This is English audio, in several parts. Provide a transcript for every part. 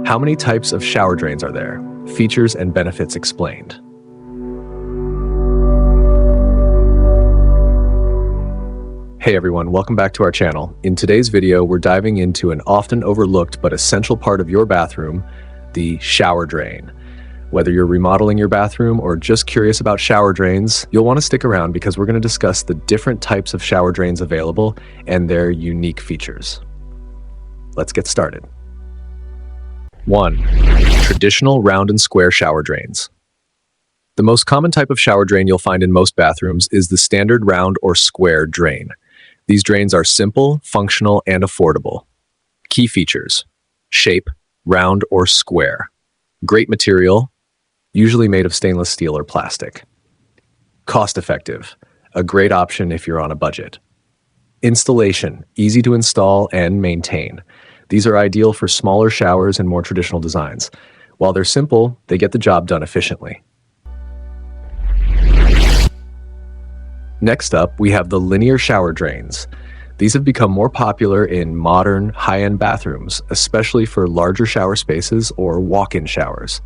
How many types of shower drains are there? Features and benefits explained. Hey everyone, welcome back to our channel. In today's video, we're diving into an often overlooked but essential part of your bathroom, the shower drain. Whether you're remodeling your bathroom or just curious about shower drains, you'll want to stick around because we're going to discuss the different types of shower drains available and their unique features. Let's get started. 1. Traditional round and square shower drains. The most common type of shower drain you'll find in most bathrooms is the standard round or square drain. These drains are simple, functional, and affordable. Key features: shape, round or square. Great material, usually made of stainless steel or plastic. Cost effective, a great option if you're on a budget. Installation, easy to install and maintain. These are ideal for smaller showers and more traditional designs. While they're simple, they get the job done efficiently. Next up, we have the linear shower drains. These have become more popular in modern, high-end bathrooms, especially for larger shower spaces or walk-in showers.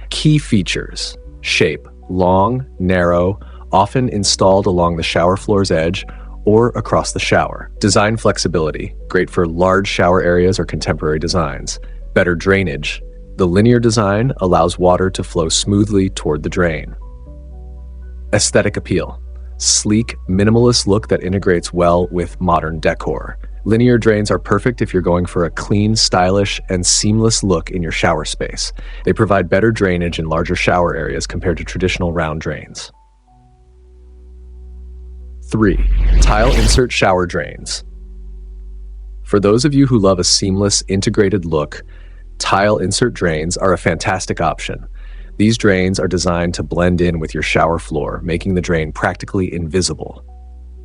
Key features: shape, long, narrow, often installed along the shower floor's edge or across the shower. Design flexibility, great for large shower areas or contemporary designs. Better drainage. The linear design allows water to flow smoothly toward the drain. Aesthetic appeal. Sleek, minimalist look that integrates well with modern decor. Linear drains are perfect if you're going for a clean, stylish, and seamless look in your shower space. They provide better drainage in larger shower areas compared to traditional round drains. 3. Tile insert shower drains. For those of you who love a seamless, integrated look, tile insert drains are a fantastic option. These drains are designed to blend in with your shower floor, making the drain practically invisible.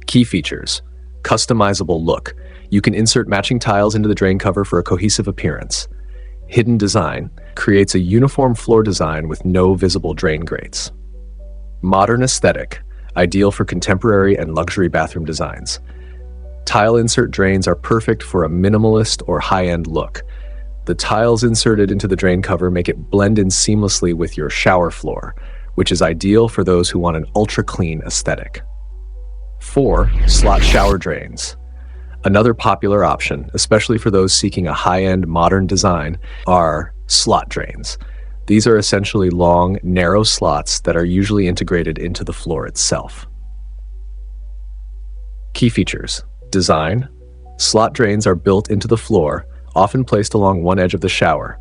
Key features: customizable look. You can insert matching tiles into the drain cover for a cohesive appearance. Hidden design creates a uniform floor design with no visible drain grates. Modern aesthetic, ideal for contemporary and luxury bathroom designs. Tile insert drains are perfect for a minimalist or high-end look. The tiles inserted into the drain cover make it blend in seamlessly with your shower floor, which is ideal for those who want an ultra-clean aesthetic. 4. Slot shower drains. Another popular option, especially for those seeking a high-end modern design, are slot drains. These are essentially long, narrow slots that are usually integrated into the floor itself. Key features: design. Slot drains are built into the floor, often placed along one edge of the shower.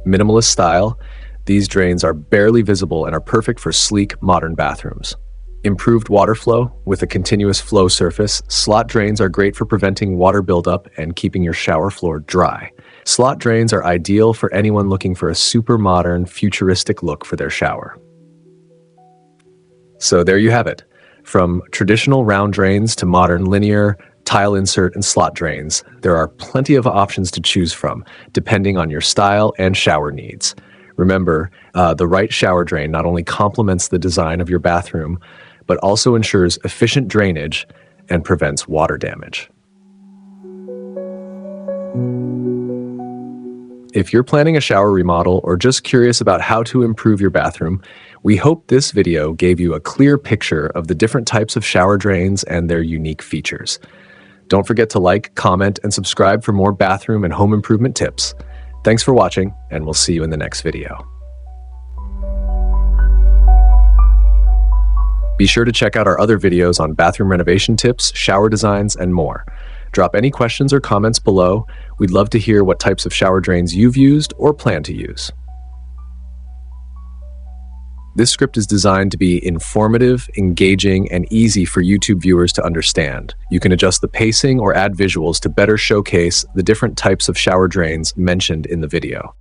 Minimalist style, these drains are barely visible and are perfect for sleek, modern bathrooms. Improved water flow. With a continuous flow surface, slot drains are great for preventing water buildup and keeping your shower floor dry. Slot drains are ideal for anyone looking for a super modern, futuristic look for their shower. So there you have it. From traditional round drains to modern linear, tile insert, and slot drains, there are plenty of options to choose from, depending on your style and shower needs. Remember, the right shower drain not only complements the design of your bathroom, but also ensures efficient drainage and prevents water damage. If you're planning a shower remodel or just curious about how to improve your bathroom, we hope this video gave you a clear picture of the different types of shower drains and their unique features. Don't forget to like, comment, and subscribe for more bathroom and home improvement tips. Thanks for watching, and we'll see you in the next video. Be sure to check out our other videos on bathroom renovation tips, shower designs, and more. Drop any questions or comments below. We'd love to hear what types of shower drains you've used or plan to use. This script is designed to be informative, engaging, and easy for YouTube viewers to understand. You can adjust the pacing or add visuals to better showcase the different types of shower drains mentioned in the video.